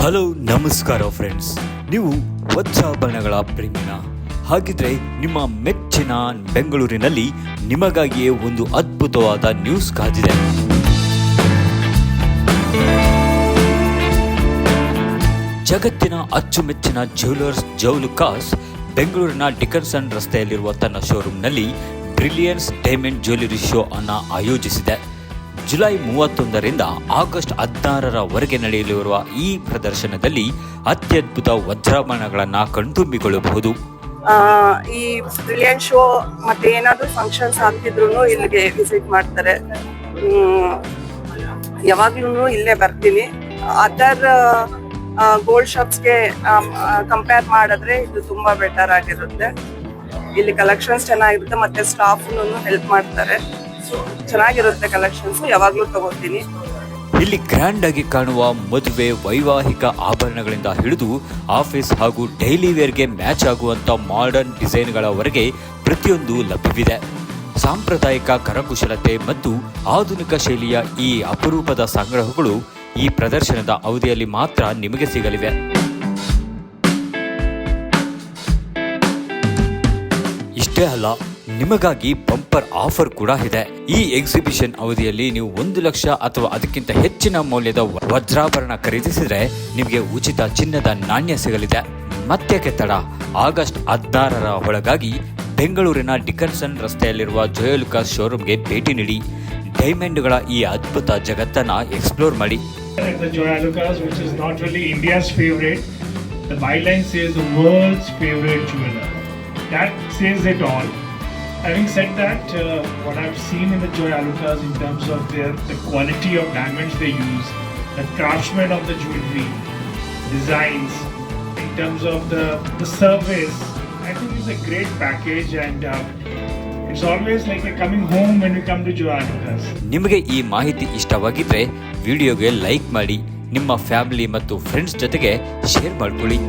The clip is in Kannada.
ಹಲೋ ನಮಸ್ಕಾರ ಫ್ರೆಂಡ್ಸ್, ನೀವು ವಜ್ರಾಭರಣಗಳ ಪ್ರೇಮಿನ ಹಾಗಿದ್ರೆ ನಿಮ್ಮ ಮೆಚ್ಚಿನ ಬೆಂಗಳೂರಿನಲ್ಲಿ ನಿಮಗಾಗಿಯೇ ಒಂದು ಅದ್ಭುತವಾದ ನ್ಯೂಸ್ ಕಾದಿದೆ. ಜಗತ್ತಿನ ಅಚ್ಚುಮೆಚ್ಚಿನ ಜ್ಯುವೆಲರ್ಸ್ ಜೌಲುಕಾಸ್ ಬೆಂಗಳೂರಿನ ಡಿಕನ್ಸನ್ ರಸ್ತೆಯಲ್ಲಿರುವ ತನ್ನ ಶೋರೂಮ್ನಲ್ಲಿ ಬ್ರಿಲಿಯನ್ಸ್ ಡೈಮಂಡ್ ಜ್ಯುವೆಲರಿ ಶೋ ಅನ್ನು ಆಯೋಜಿಸಿದೆ. ಜುಲೈ 31ರಿಂದ ಆಗಸ್ಟ್ 16ರವರೆಗೆ ನಡೆಯಲಿರುವ ಈ ಪ್ರದರ್ಶನದಲ್ಲಿ ಅತ್ಯದ್ಭುತ ವಜ್ರಾಭರಣಗಳನ್ನು ಕಣ್ತುಂಬಿಕೊಳ್ಳಬಹುದು. ಈ ಬ್ರಿಲಿಯಂಟ್ ಶೋ ಮತ್ತೆ ಏನಾದ್ರು ಫಂಕ್ಷನ್ಸ್ ಆಗ್ತಿದ್ರು ಇಲ್ಲಿಗೆ ವಿಸಿಟ್ ಮಾಡ್ತಾರೆ. ಯಾವಾಗ್ಲೂ ಇಲ್ಲೇ ಬರ್ತೀನಿ. ಅದರ್ ಗೋಲ್ಡ್ ಶಾಪ್ಸ್ಗೆ ಕಂಪೇರ್ ಮಾಡಿದ್ರೆ ಇದು ತುಂಬಾ ಬೆಟರ್ ಆಗಿರುತ್ತೆ. ಇಲ್ಲಿ ಕಲೆಕ್ಷನ್ಸ್ ಚೆನ್ನಾಗಿರುತ್ತೆ, ಮತ್ತೆ ಸ್ಟಾಫ್ ಹೆಲ್ಪ್ ಮಾಡ್ತಾರೆ. ಚೆನ್ನಾಗಿರುತ್ತೆ ಕಲೆಕ್ಷನ್ಸ್, ಯಾವಾಗ್ಲೂ ತಗೋತೀನಿ. ಇಲ್ಲಿ ಗ್ರ್ಯಾಂಡ್ ಆಗಿ ಕಾಣುವ ಮದುವೆ, ವೈವಾಹಿಕ ಆಭರಣಗಳಿಂದ ಹಿಡಿದು ಆಫೀಸ್ ಹಾಗೂ ಡೈಲಿ ವೇರ್ಗೆ ಮ್ಯಾಚ್ ಆಗುವಂತ ಮಾಡರ್ನ್ ಡಿಸೈನ್ಗಳವರೆಗೆ ಪ್ರತಿಯೊಂದು ಲಭ್ಯವಿದೆ. ಸಾಂಪ್ರದಾಯಿಕ ಕರಕುಶಲತೆ ಮತ್ತು ಆಧುನಿಕ ಶೈಲಿಯ ಈ ಅಪರೂಪದ ಸಂಗ್ರಹಗಳು ಈ ಪ್ರದರ್ಶನದ ಅವಧಿಯಲ್ಲಿ ಮಾತ್ರ ನಿಮಗೆ ಸಿಗಲಿವೆ. ಇಷ್ಟೇ ಅಲ್ಲ, ನಿಮಗಾಗಿ ಬಂಪರ್ ಆಫರ್ ಕೂಡ ಇದೆ. ಈ ಎಕ್ಸಿಬಿಷನ್ ಅವಧಿಯಲ್ಲಿ ನೀವು 1 ಲಕ್ಷ ಅಥವಾ ಅದಕ್ಕಿಂತ ಹೆಚ್ಚಿನ ಮೌಲ್ಯದ ವಜ್ರಾಭರಣ ಖರೀದಿಸಿದರೆ ನಿಮಗೆ ಉಚಿತ ಚಿನ್ನದ ನಾಣ್ಯ ಸಿಗಲಿದೆ. ಮತ್ತೇಕೆ ತಡ? ಆಗಸ್ಟ್ 16ರ ಒಳಗಾಗಿ ಬೆಂಗಳೂರಿನ ಡಿಕನ್ಸನ್ ರಸ್ತೆಯಲ್ಲಿರುವ ಜುವೆಲುಕಾಸ್ ಶೋರೂಮ್ಗೆ ಭೇಟಿ ನೀಡಿ ಡೈಮಂಡ್ಗಳ ಈ ಅದ್ಭುತ ಜಗತ್ತನ್ನ ಎಕ್ಸ್ಪ್ಲೋರ್ ಮಾಡಿ. The Joyalukas, which is not really India's favorite, the byline says the world's favorite jeweler. That says it all. Having said that, what I've seen in the Joyalukas in terms of the quality of diamonds they use, the craftsmen of the jewelry, designs, in terms of the service, I think it's a great package, and it's always like a coming home when we come to Joyalukas. ನಿಮಗೆ ಈ ಮಾಹಿತಿ ಇಷ್ಟವಾಗಿದ್ರೆ ವಿಡಿಯೋಗೆ ಲೈಕ್ ಮಾಡಿ, ನಿಮ್ಮ ಫ್ಯಾಮಿಲಿ ಮತ್ತು ಫ್ರೆಂಡ್ಸ್ ಜೊತೆಗೆ ಶೇರ್ ಮಾಡ್ಕೊಳ್ಳಿ.